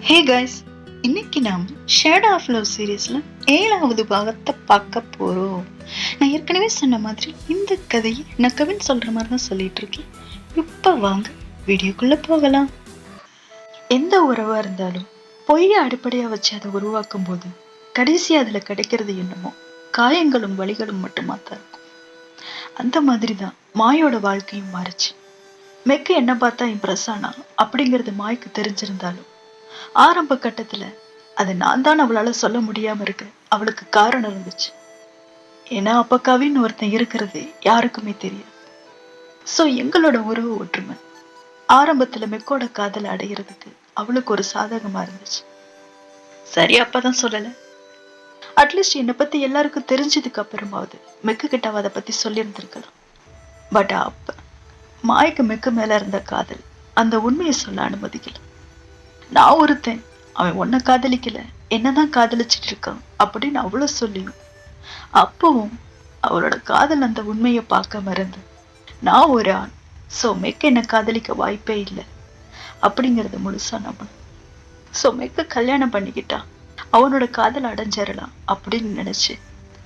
Hey guys, இன்னைக்கு நாம் shadow of love சீரீஸ்ல 7வது பாகத்தை பார்க்க போறோம். நான் ஏற்கனவே சொன்ன மாதிரி இந்த கதையை நான் கவின் சொல்ற மாதிரி தான் சொல்லிட்டு இருக்கேன். இப்ப வாங்க வீடியோக்குள்ள போகலாம். எந்த உறவா இருந்தாலும் பொய்யை அடிப்படையா வச்சு அதை உருவாக்கும் போது கடைசி அதுல கிடைக்கிறது என்னமோ காயங்களும் வலிகளும் மட்டுமா தான் இருக்கும். அந்த மாதிரிதான் மாயோட வாழ்க்கையும் மாறுச்சு. மெக்கு என்ன பார்த்தா இம்ப்ரெஸ் ஆனா அப்படிங்கிறது மாய்க்கு தெரிஞ்சிருந்தாலும் ஆரம்ப கட்டத்துல அது நான் தான் அவளால சொல்ல முடியாம இருக்க அவளுக்கு காரணம் இருந்துச்சு. ஏன்னா அப்ப கவின் ஒருத்தன் இருக்கிறது யாருக்குமே தெரியாது. சோ எங்களோட உறவு ஒற்றுமை ஆரம்பத்துல மெக்கோட காதலை அடைகிறதுக்கு அவளுக்கு ஒரு சாதகமா இருந்துச்சு. சரி, அப்பதான் சொல்லல. அட்லீஸ்ட் என்னை பத்தி எல்லாருக்கும் தெரிஞ்சதுக்கு அப்புறமாவது மெக்கு கிட்ட அதை பத்தி சொல்லியிருந்திருக்கலாம். பட் அப்ப மாய்க்கு மெக்கு மேல இருந்த காதல் அந்த உண்மையை சொல்ல அனுமதிக்கல. நான் ஒருத்தன், அவன் உன்னை காதலிக்கல என்னதான் காதலிச்சிட்டு இருக்கான் அப்படின்னு அவ்வளவு சொல்லியும் அப்பவும் அவளோட காதல் அந்த உண்மையை பார்க்க மறந்து நான் ஒரு ஆண், சோ மெக்க என்ன காதலிக்க வாய்ப்பே இல்லை அப்படிங்கறத முழுசா நம்பணும். சோ மெக்க கல்யாணம் பண்ணிக்கிட்டான், அவனோட காதல் அடைஞ்சிடலாம் அப்படின்னு நினைச்சு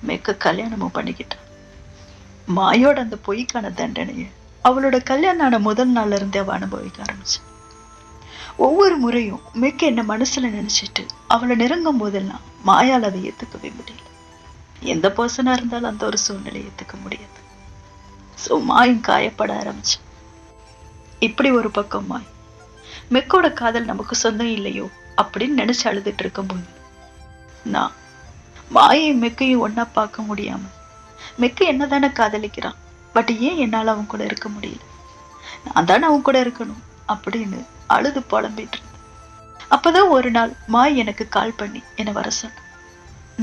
மெக்க கல்யாணமும் பண்ணிக்கிட்டான். மாயோட அந்த பொய்க்கான தண்டனைய அவளோட கல்யாணம் ஆன முதல் நாள்ல இருந்தே அவ அனுபவிக்க ஆரம்பிச்சு. ஒவ்வொரு முறையும் மெக்க என்ன மனசுல நினைச்சிட்டு அவளை நெருங்கும் போதெல்லாம் மாயால் அதை ஏத்துக்கவே முடியல. எந்த பர்சனா இருந்தாலும் அந்த ஒரு சூழ்நிலை ஏத்துக்க முடியாது. சோ மாயும் காயப்பட ஆரம்பிச்சு. இப்படி ஒரு பக்கம் மாய் மெக்கோட காதல் நமக்கு சொந்தம் இல்லையோ அப்படின்னு நினைச்சு அழுதுட்டு இருக்கும்போது நான் மாயையும் மெக்கையும் ஒன்னா பார்க்க முடியாம மெக்க என்னதானே காதலிக்கிறான், பட் ஏன் என்னால அவன் கூட இருக்க முடியல, நான் தானே அவன் கூட இருக்கணும் அப்படின்னு அழுது புலம்பிட்டு இருந்தேன். அப்பதான் ஒரு நாள் மாய் எனக்கு கால் பண்ணி என்னை வர சொன்ன.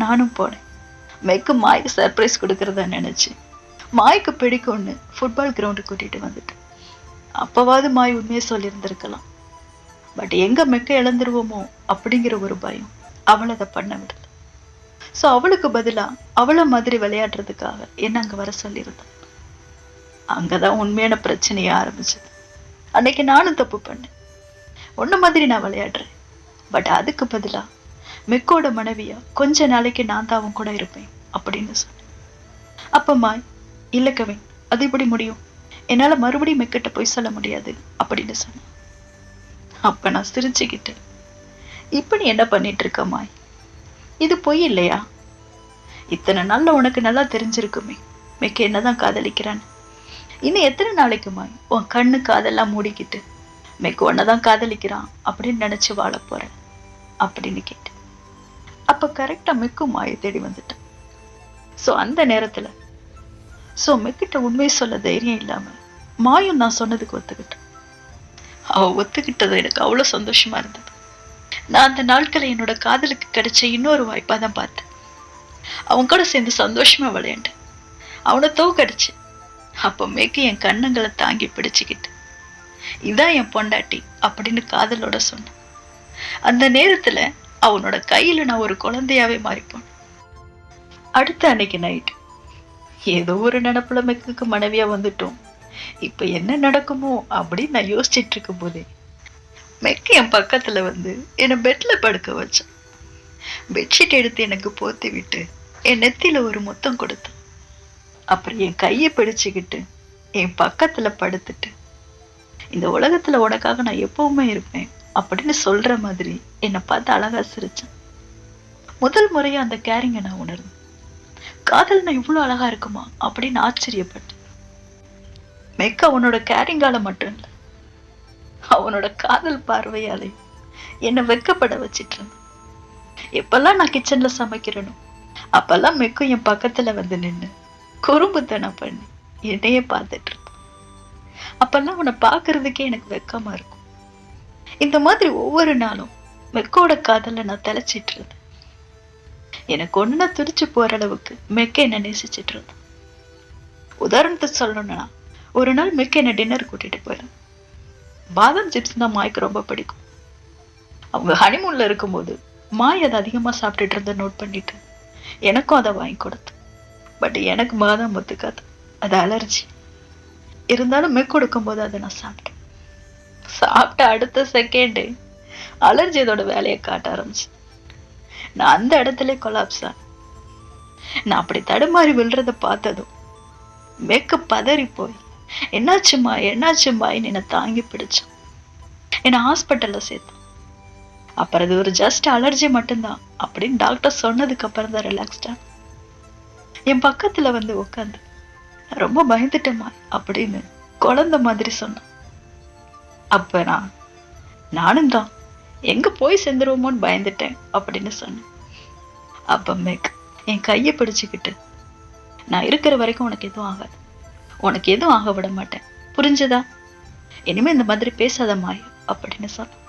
நானும் போனேன். மெக்கு மாய்க்கு சர்ப்ரைஸ் கொடுக்கறதா நினைச்சு மாய்க்கு பிடிக்கும்னு ஃபுட்பால் கிரவுண்டு கூட்டிட்டு வந்துட்டேன். அப்பவாவது மாய் உண்மையை சொல்லியிருந்திருக்கலாம். பட் எங்க மெக்க இழந்துருவோமோ அப்படிங்கிற ஒரு பயம் அவளை அதை பண்ண விடல. சோ அவளுக்கு பதிலா அவளை மாதிரி விளையாடுறதுக்காக என்ன அங்க வர சொல்லியிருந்தான். அங்கதான் உண்மையான பிரச்சனைய ஆரம்பிச்சது. அன்னைக்கு நானும் தப்பு பண்ணேன். ஒன்ன மாதிரி நான் விளையாடுறேன், பட் அதுக்கு பதிலா மெக்கோட மனைவியா கொஞ்ச நாளைக்கு நான் தான் அவன் கூட இருப்பேன் அப்படின்னு சொன்னேன். அப்ப மாய், இல்ல கவின், அது இப்படி முடியும், என்னால மறுபடியும் மெக்கிட்ட போய் சொல்ல முடியாது அப்படின்னு சொன்னேன். அப்ப நான் சிரிச்சுக்கிட்டேன். இப்ப நீ என்ன பண்ணிட்டு இருக்க மாய், இது பொய் இல்லையா? இத்தனை நாள்ல உனக்கு நல்லா தெரிஞ்சிருக்குமே மெக்க என்னதான் காதலிக்கிறான்னு. இன்னும் எத்தனை நாளைக்கு மாய் உன் கண்ணு காதெல்லாம் மூடிக்கிட்டு மெக்கு ஒன்னதான் காதலிக்கிறான் அப்படின்னு நினைச்சு வாழ போறேன் அப்படின்னு கேட்டேன். அப்ப கரெக்டா மெக்கு மாயை தேடி வந்துட்டான். சோ அந்த நேரத்துல மெக்கிட்ட உண்மையை சொல்ல தைரியம் இல்லாம மாயும் நான் சொன்னதுக்கு ஒத்துக்கிட்டான். அவ ஒத்துக்கிட்டது எனக்கு அவ்வளவு சந்தோஷமா இருந்தது. நான் அந்த நாட்களை என்னோட காதலுக்கு கிடைச்ச இன்னொரு வாய்ப்பா தான் பார்த்தேன். அவன் கூட சேர்ந்து சந்தோஷமா விளையாண்டேன், அவனை தோக்கடிச்சு. அப்ப மெக்கு என் கண்ணங்களை தாங்கி பிடிச்சுக்கிட்டு இதான் என் பொண்டாட்டி அப்படின்னு காதலோட சொன்னான். அந்த நேரத்துல அவனோட கையில நான் ஒரு குழந்தையாவே மாறிப்போன். அடுத்த அன்னைக்கு நைட் ஏதோ ஒரு நினப்புல மெக்குக்கு மனைவியா வந்துட்டோம். இப்ப என்ன நடக்குமோ அப்படின்னு நான் யோசிச்சுட்டு இருக்கும் போதே மெக்கு என் பக்கத்துல வந்து என்னை பெட்ல படுக்க வச்சான். பெட்ஷீட் எடுத்து எனக்கு போத்தி விட்டு என் நெத்தியில ஒரு முத்தம் கொடுத்தான். அப்புறம் என் கையை பிடிச்சுக்கிட்டு என் பக்கத்துல படுத்துட்டு இந்த உலகத்துல உனக்காக நான் எப்பவுமே இருப்பேன் அப்படின்னு சொல்ற மாதிரி என்னை பார்த்து அழகா சிரிச்சான். முதல் முறையா அந்த கேரிங்க நான் உணர்ந்தேன். காதல் நான் இவ்வளவு அழகா இருக்குமா அப்படின்னு ஆச்சரியப்பட்டேன். மெக்க அவனோட கேரிங்கால மட்டும் இல்ல, அவனோட காதல் பார்வையாலையும் என்னை வெக்கப்பட வச்சிட்டு இருந்தான். எப்பெல்லாம் நான் கிச்சன்ல சமைக்கிறேனோ அப்பெல்லாம் மெக்கும் என் பக்கத்துல வந்து நின்னு குறும்புத்தனம் பண்ணி என்னையே பார்த்துட்டு இருப்பான். அப்பெல்லாம் அவனை பாக்குறதுக்கே எனக்கு வெக்கமா இருக்கும். இந்த மாதிரி ஒவ்வொரு நாளும் மெக்கோட காதல நான் தெளிச்சிட்டு இருந்தேன். எனக்கு ஒண்ணுனா துடிச்சு போற அளவுக்கு மெக்க என்ன நேசிச்சிட்டு இருந்தான். உதாரணத்துக்கு சொல்லணும்னா ஒரு நாள் மெக்க என்ன டின்னர் கூட்டிட்டு போயிடும். பாதாம் சிப்ஸ் தான் மாய்க்கு ரொம்ப பிடிக்கும். அவங்க ஹனிமூன்ல இருக்கும்போது மாய் அதை அதிகமா சாப்பிட்டுட்டு இருந்த நோட் பண்ணிட்டு எனக்கும் அதை வாங்கி கொடுத்து. பட் எனக்கு பாதாம் ஒத்துக்காது, அது அலர்ஜி. இருந்தாலும் மெக் கொடுக்கும் போது அதை நான் சாப்பிட்டேன். சாப்பிட்ட அடுத்த செகண்ட் அலர்ஜி அதோட வேலையை காட்ட ஆரம்பிச்சு. நான் அந்த இடத்துல கொலாப்ஸ் ஆனேன். நான் அப்படி தடுமாறி விழுறத பார்த்ததும் மேக்கு பதறி போய் என்னாச்சுமா என்னாச்சுமா என்னை தாங்கி பிடிச்சான். என்னை ஹாஸ்பிட்டல்ல சேர்த்தான். அப்புறம் இது ஒரு ஜஸ்ட் அலர்ஜி மட்டும்தான் அப்படின்னு டாக்டர் சொன்னதுக்கு அப்புறம் தான் ரிலாக்ஸ்டா என் பக்கத்துல வந்து உட்காந்து ரொம்ப பயந்துட்டேமா அப்படின்னு குழந்தை மாதிரி சொன்னான். அப்ப நானும் தான் எங்க போய் சேர்ந்துருவோமோன்னு பயந்துட்டேன் அப்படின்னு சொன்னேன். அப்ப மேக் என் கையை பிடிச்சுக்கிட்டு, நான் இருக்கிற வரைக்கும் உனக்கு எதுவும் ஆகாது, உனக்கு எதுவும் ஆக விட மாட்டேன், புரிஞ்சதா? இனிமே இந்த மாதிரி பேசாத மாய் அப்படின்னு சொன்னான்.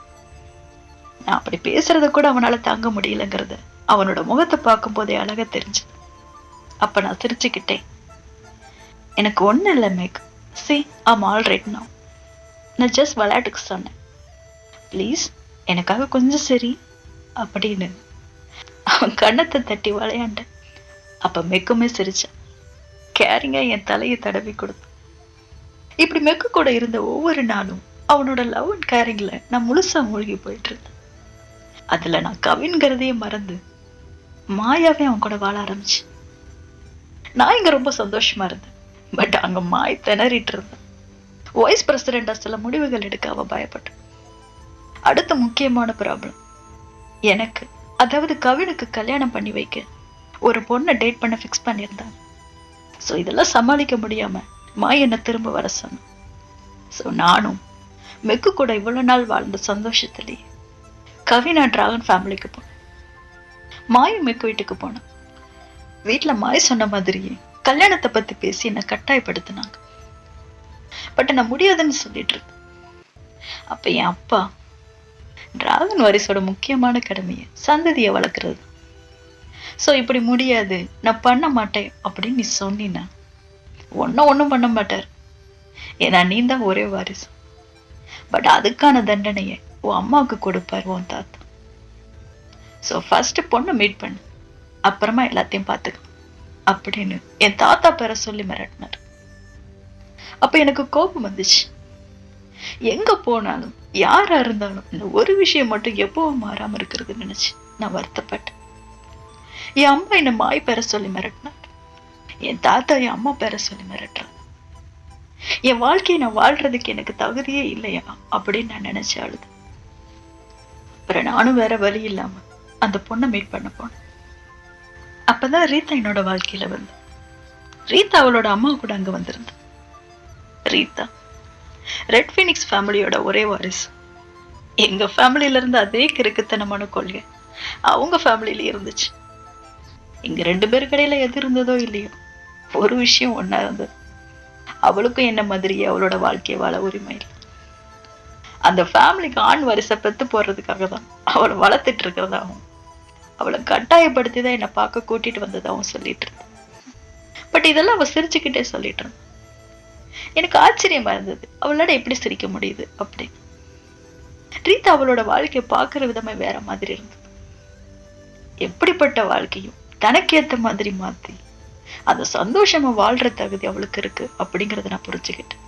நான் அப்படி பேசுறத கூட அவனால தாங்க முடியலங்கிறத அவனோட முகத்தை பார்க்கும் போதே அழகா தெரிஞ்சது. அப்ப நான் சிரிச்சுக்கிட்டேன். எனக்கு ஒண்ணு இல்லை மேக், see I'm all right now. நான் ஜஸ்ட் விளையாட்டுக்கு சொன்னேன், ப்ளீஸ் எனக்காக கொஞ்சம் சரி அப்படின்னு அவன் கண்ணத்தை தட்டி விளையாண்ட. அப்ப மெக்குமே சிரிச்சான். கேரிங்கா என் தலையை தடவி கொடுத்தான். இப்படி மெக்கு கூட இருந்த ஒவ்வொரு நாளும் அவனோட லவ் அண்ட் கேரிங்ல நான் முழுசா மூழ்கி போயிட்டு இருந்தேன். அதுல நான் கவின்கிறதையே மறந்து மாயாவே அவன் கூட வாழ ஆரம்பிச்சு. நான் இங்க ரொம்ப சந்தோஷமா இருந்தேன். பட் அங்க மாய் திணறிட்டு இருந்தேன். வைஸ் பிரசிடென்டா சில முடிவுகள் எடுக்க அவ பயப்பட்டான். அடுத்த முக்கியமான ப்ராப்ளம், எனக்கு அதாவது கவினுக்கு கல்யாணம் பண்ணி வைக்க ஒரு பொண்ணை டேட் பண்ண ஃபிக்ஸ் பண்ணியிருந்தாங்க. ஸோ இதெல்லாம் சமாளிக்க முடியாம மாய் என்ன திரும்ப வர சொன்னான். ஸோ நானும் மெக்கு கூட இவ்வளவு நாள் வாழ்ந்த சந்தோஷத்திலேயே கவினா டிராகன் ஃபேமிலிக்கு போனேன். மாயும் மெக்கு வீட்டுக்கு போனேன். வீட்டுல மாய் சொன்ன மாதிரியே கல்யாணத்தை பத்தி பேசி என்னை கட்டாயப்படுத்தினாங்க. பட் நான் முடியாதுன்னு சொல்லிட்டு இருந்தேன். அப்ப என் அப்பா, டிராகன் வாரிசோட முக்கியமான கடமையை சந்ததியை வளர்க்கறது, சோ இப்படி முடியாது நான் பண்ண மாட்டேன் அப்படின்னு நீ சொன்னீன்னா ஒன்னும் பண்ண மாட்டார். ஏன்னா நீ தான் ஒரே வாரிசு. பட் அதுக்கான தண்டனையை உன் அம்மாவுக்கு கொடுப்பாரு உன் தாத்தா. சோ ஃபர்ஸ்ட் பொண்ணை மீட் பண்ணு, அப்புறமா எல்லாத்தையும் பார்த்துக்க அப்படின்னு என் தாத்தா பேரை சொல்லி மிரட்டினார். அப்ப எனக்கு கோபம் வந்துச்சு. எங்க போனாலும் யாரா இருந்தாலும் இந்த ஒரு விஷயம் மட்டும் எப்பவும் மாறாம இருக்கிறது நினைச்சு நான் வருத்தப்பட்டேன். என் அம்மா என்ன மாய் பேரை சொல்லி மிரட்டினார். என் தாத்தா என் அம்மா பேரை சொல்லி மிரட்டுறான். என் வாழ்க்கையை நான் வாழ்றதுக்கு எனக்கு தகுதியே இல்லையா அப்படின்னு நான் நினைச்சு அழுது. அப்புறம் நானும் வேற வழி இல்லாம அந்த பொண்ணை மீட் பண்ண போனேன். அப்பதான் ரீதா என்னோட வாழ்க்கையில வந்து ரீதா அவளோட அம்மா கூட அங்க வந்திருந்தா. ரீதா ரெட் ஃபீனிக்ஸ் ஃபேமிலியோட ஒரே வாரிசு. எங்க ஃபேமிலியில இருந்து அதே கிறுக்குத்தனமான கொள்கை அவங்க ஃபேமிலியில இருந்துச்சு. இங்க 2 பேருக்கு இடையில எது இருந்ததோ இல்லையோ, ஒரு விஷயம் ஒன்னா இருந்தது, அவளுக்கும் என்ன மாதிரியே அவளோட வாழ்க்கையை வாழ உரிமை இல்லை. அந்த ஃபேமிலிக்கு ஆண் வாரிசை பெத்து போடுறதுக்காக தான் அவளை வளர்த்துட்டு இருக்கிறதாகவும் அவளை கட்டாயப்படுத்தி தான் என்னை பார்க்க கூட்டிட்டு வந்ததாகவும் சொல்லிட்டு இருந்தான். பட் இதெல்லாம் அவ சிரிச்சுக்கிட்டே சொல்லிட்டு இருந்தான். எனக்கு ஆச்சரியமா இருந்தது, அவளோட எப்படி சிரிக்க முடியுது அப்படின்னு. ரீதா அவளோட வாழ்க்கையை பார்க்கிற விதமே வேற மாதிரி இருந்தது. எப்படிப்பட்ட வாழ்க்கையும் தனக்கேத்த மாதிரி மாத்தி அந்த சந்தோஷமா வாழ்ற தகுதி அவளுக்கு இருக்கு அப்படிங்கறத நான் புரிஞ்சுக்கிட்டேன்.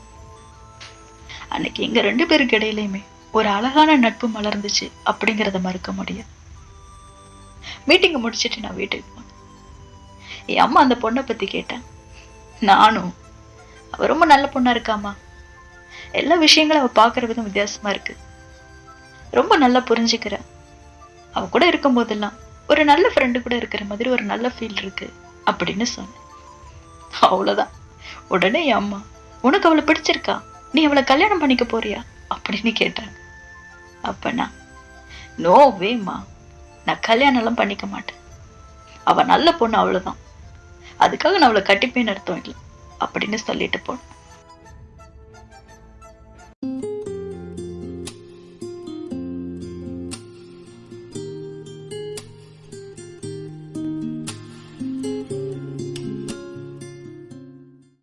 அன்னைக்கு எங்க 2 பேருக்கு இடையிலயுமே ஒரு அழகான நட்பு மலர்ந்துச்சு அப்படிங்கறத மறுக்க முடியாது. மீட்டிங் முடிச்சிட்டு நான் வீட்டுக்கு போனேன். என் அம்மா அந்த பொண்ணை பத்தி கேட்டேன். நானும், அவ ரொம்ப நல்ல பொண்ணா இருக்காமா, எல்லா விஷயங்களும் அவ பாக்குற விதம் வித்தியாசமா இருக்கு, ரொம்ப நல்லா புரிஞ்சுக்கிற, அவ கூட இருக்கும் போதெல்லாம் ஒரு நல்ல ஃப்ரெண்டு கூட இருக்கிற மாதிரி ஒரு நல்ல ஃபீல் இருக்கு அப்படின்னு சொன்னேன். அவ்வளவுதான். உடனே என் அம்மா, உனக்கு அவளை பிடிச்சிருக்கா, நீ அவளை கல்யாணம் பண்ணிக்க போறியா அப்படின்னு கேட்டாங்க. அப்ப நான், நோ வேமா, நான் கல்யாணம் எல்லாம் பண்ணிக்க மாட்டேன், அவ நல்ல பொண்ணு அவ்வளவுதான், அதுக்காக நான் அவளை கட்டிப்பேன்னு அர்த்தம் இல்லை அப்படின்னு சொல்லிட்டு போனேன்.